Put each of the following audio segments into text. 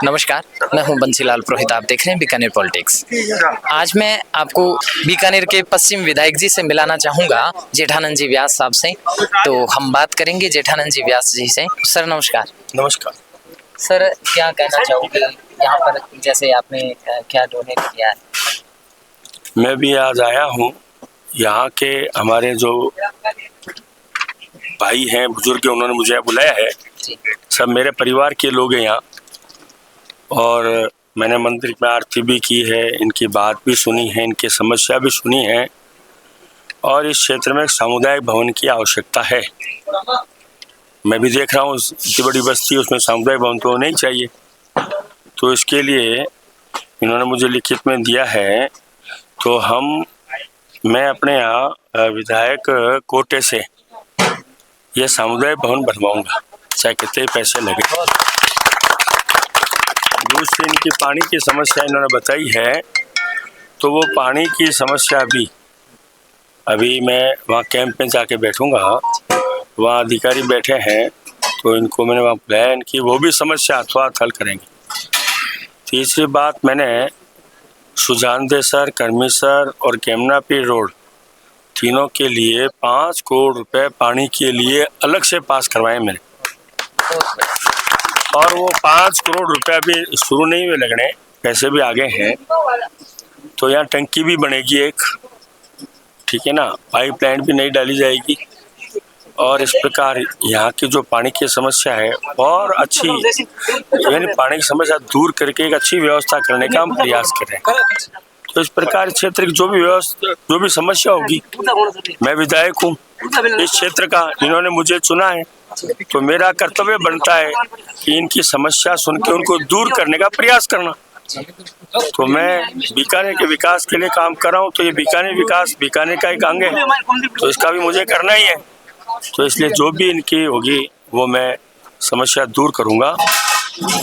नमस्कार, मैं हूं बंसीलाल पुरोहित। आप देख रहे हैं बीकानेर पॉलिटिक्स। आज मैं आपको बीकानेर के पश्चिम विधायक जी से मिलाना चाहूँगा, जेठानंद जी व्यास साहब से। तो हम बात करेंगे जेठानंद जी व्यास जी से। सर नमस्कार। नमस्कार सर, क्या कहना चाहोगे यहाँ पर, जैसे आपने क्या डोनेट किया है? मैं भी आज आया हूँ। यहाँ के हमारे जो भाई हैं, बुजुर्ग, उन्होंने मुझे बुलाया है। सब मेरे परिवार के लोग हैं यहाँ, और मैंने मंदिर में आरती भी की है, इनकी बात भी सुनी है, इनकी समस्या भी सुनी है। और इस क्षेत्र में एक सामुदायिक भवन की आवश्यकता है। मैं भी देख रहा हूँ इतनी बड़ी बस्ती, उसमें सामुदायिक भवन तो नहीं चाहिए। तो इसके लिए इन्होंने मुझे लिखित में दिया है। तो मैं अपने यहाँ विधायक कोटे से यह सामुदायिक भवन बनवाऊंगा, चाहे कितने पैसे लगे। दूसरी इनकी पानी की समस्या इन्होंने बताई है, तो वो पानी की समस्या भी अभी मैं वहाँ कैंप में जाके बैठूंगा। वहाँ अधिकारी बैठे हैं, तो इनको मैंने वहाँ बुलाया, इनकी वो भी समस्या अथवा हल करेंगे। तीसरी बात, मैंने सुजानदेसर, कर्मीसर और केमनापी रोड तीनों के लिए 5 करोड़ रुपए पानी के लिए अलग से पास करवाए मैंने। और वो 5 करोड़ रुपए अभी शुरू नहीं हुए लगने, पैसे भी आगे हैं। तो यहाँ टंकी भी बनेगी एक, ठीक है ना, पाइपलाइन भी नहीं डाली जाएगी। और इस प्रकार यहाँ की जो पानी की समस्या है और अच्छी, यानी पानी की समस्या दूर करके एक अच्छी व्यवस्था करने का हम प्रयास कर रहे हैं। तो इस प्रकार क्षेत्र की जो भी समस्या होगी, मैं विधायक हूँ इस क्षेत्र का, इन्होंने मुझे चुना है, तो मेरा कर्तव्य बनता है कि इनकी समस्या सुन के उनको दूर करने का प्रयास करना। तो मैं बीकानेर के विकास के लिए काम कर रहा हूँ। तो ये बीकानेर विकास बीकानेर का एक अंग है, तो इसका भी मुझे करना ही है। तो इसलिए जो भी इनकी होगी वो मैं समस्या दूर करूंगा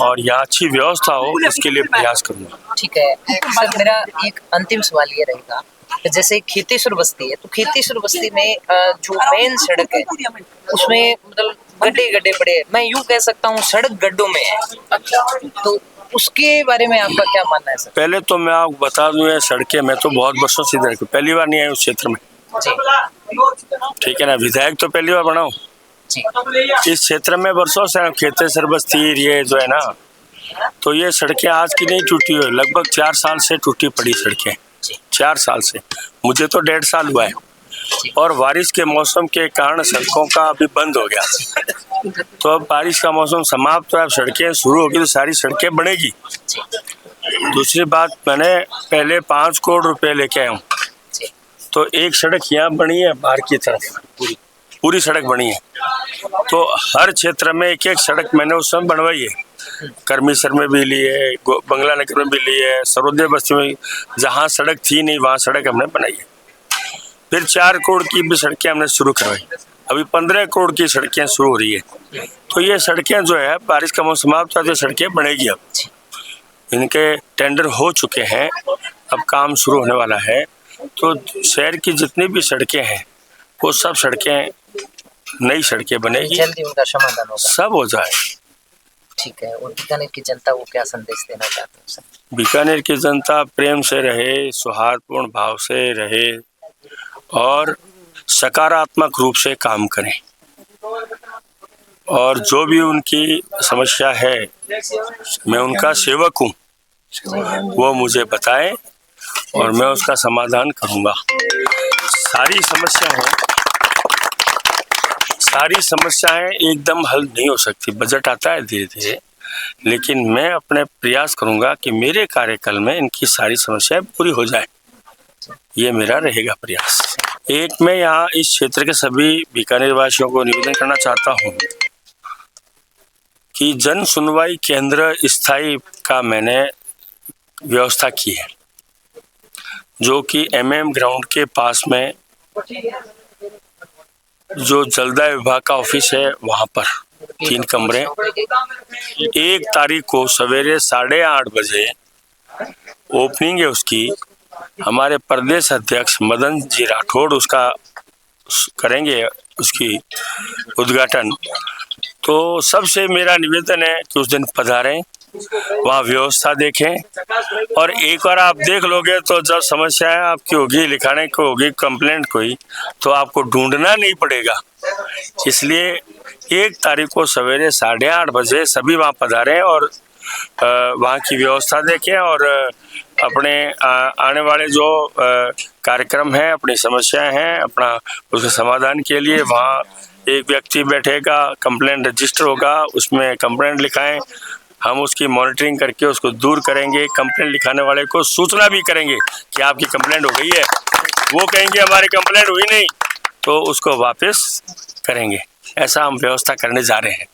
और यहाँ अच्छी व्यवस्था हो, इसके लिए प्रयास करूंगा। ठीक है सर, मेरा एक अंतिम सवाल ये रहेगा, जैसे खेतेश्वर बस्ती है, तो खेतेश्वर बस्ती में जो मेन सड़क है उसमें मतलब गड्ढे पड़े हैं। मैं यूँ कह सकता हूँ सड़क गड्ढों में है, तो उसके बारे में आपका क्या मानना है सर? पहले तो मैं आपको बता दूं, ये सड़कें मैं तो बहुत वर्षों से इधर, पहली बार नहीं आया उस क्षेत्र में, ठीक है ना। विधायक तो पहली बार बना हूँ इस क्षेत्र में, वर्षों से खेतेश्वर बस्ती ये जो है ना, तो ये सड़कें आज की नहीं टूटी हुई, लगभग 4 साल से टूटी पड़ी सड़कें, 4 साल से। मुझे तो 1.5 साल हुआ है, और बारिश के मौसम के कारण सड़कों का अभी बंद हो गया। तो अब बारिश का मौसम समाप्त, तो अब सड़कें शुरू होगी, तो सारी सड़कें बनेगी। दूसरी बात, मैंने पहले 5 करोड़ रुपए लेके आया हूँ। तो एक सड़क यहाँ बनी है, बाहर की तरफ पूरी सड़क बनी है। तो हर क्षेत्र में एक सड़क मैंने उस समय बनवाई है। कर्मीसर में भी ली है, बंगला नगर में भी ली है, सर्वोदय बस्ती में जहाँ सड़क थी नहीं वहाँ सड़क हमने बनाई है। फिर 4 करोड़ की भी सड़कें हमने शुरू करवाई, अभी 15 करोड़ की सड़कें शुरू हो रही है। तो ये सड़कें जो है बारिश का मौसम समाप्त होता है, सड़कें बनेगी। अब इनके टेंडर हो चुके हैं, अब काम शुरू होने वाला है। तो शहर की जितनी भी सड़कें हैं वो सब सड़कें, नई सड़कें बनेगी, जल्दी उनका समाधान होगा, सब हो जाए। ठीक है। और बीकानेर की जनता को क्या संदेश देना चाहते हैं सर? बीकानेर की जनता प्रेम से रहे, सौहार्दपूर्ण भाव से रहे और सकारात्मक रूप से काम करें। और जो भी उनकी समस्या है, मैं उनका सेवक हूँ, वो मुझे बताएं और मैं उसका समाधान करूँगा। सारी समस्याएं एकदम हल नहीं हो सकती, बजट आता है धीरे धीरे, लेकिन मैं अपने प्रयास करूँगा कि मेरे कार्यकाल में इनकी सारी समस्याएं पूरी हो जाए। ये मेरा रहेगा प्रयास। एक, मैं यहाँ इस क्षेत्र के सभी बीकानेर वासियों को निवेदन करना चाहता हूँ कि जन सुनवाई केंद्र स्थायी का मैंने व्यवस्था की है, जो कि MM ग्राउंड के पास में जो जलदाय विभाग का ऑफिस है वहाँ पर 3 कमरे। 1 तारीख को सवेरे 8:30 बजे ओपनिंग है उसकी। हमारे प्रदेश अध्यक्ष मदन जी राठौड़ उसका करेंगे, उसकी उद्घाटन। तो सबसे मेरा निवेदन है कि उस दिन पधारें वहाँ व्यवस्था देखें। और एक बार आप देख लोगे तो जब समस्या आपकी होगी, लिखाने को होगी, कंप्लेंट कोई, तो आपको ढूंढना नहीं पड़ेगा। इसलिए 1 तारीख को सवेरे 8:30 बजे सभी वहाँ पधारें और वहाँ की व्यवस्था देखें और अपने आने वाले जो कार्यक्रम हैं, अपनी समस्याएं हैं, अपना उसके समाधान के लिए वहाँ एक व्यक्ति बैठेगा, कंप्लेंट रजिस्टर होगा, उसमें कंप्लेंट लिखाएं। हम उसकी मॉनिटरिंग करके उसको दूर करेंगे। कंप्लेंट लिखाने वाले को सूचना भी करेंगे कि आपकी कंप्लेंट हो गई है। वो कहेंगे हमारी कंप्लेंट हुई नहीं, तो उसको वापस करेंगे। ऐसा हम व्यवस्था करने जा रहे हैं।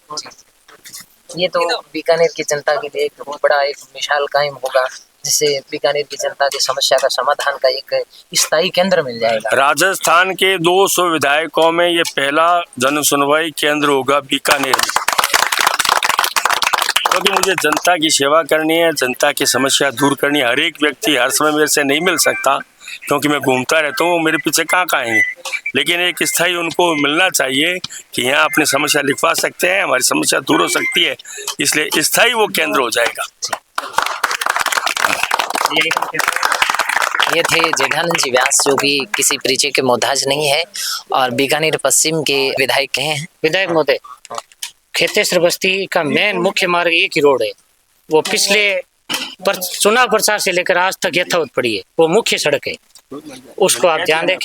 ये तो बीकानेर की जनता के लिए एक बड़ा एक मिसाल कायम होगा, जिससे बीकानेर की जनता की समस्या का समाधान का एक स्थायी केंद्र मिल जाएगा। राजस्थान के 200 विधायकों में ये पहला जन सुनवाई केंद्र होगा बीकानेर में, क्योंकि मुझे जनता की सेवा करनी है, जनता की समस्या दूर करनी है। हर एक व्यक्ति हर समय मेरे से नहीं मिल सकता, क्योंकि मैं घूमता रहता हूँ, मेरे पीछे कहाँ आएंगे। लेकिन एक स्थायी उनको मिलना चाहिए कि यहाँ अपनी समस्या लिखवा सकते हैं, हमारी समस्या दूर हो सकती है, इसलिए स्थायी वो केंद्र हो जाएगा। ये थे जेठानंद जी व्यास, जो कि किसी परिचय के मोहताज नहीं है और बीकानेर पश्चिम के विधायक हैं। विधायक महोदय, खेतेश्वर बस्ती का मेन मुख्य मार्ग एक ही रोड है, वो पिछले चुनाव प्रचार से लेकर आज तक यथावत पड़ी है, वो मुख्य सड़क है। उसको आप ध्यान दें।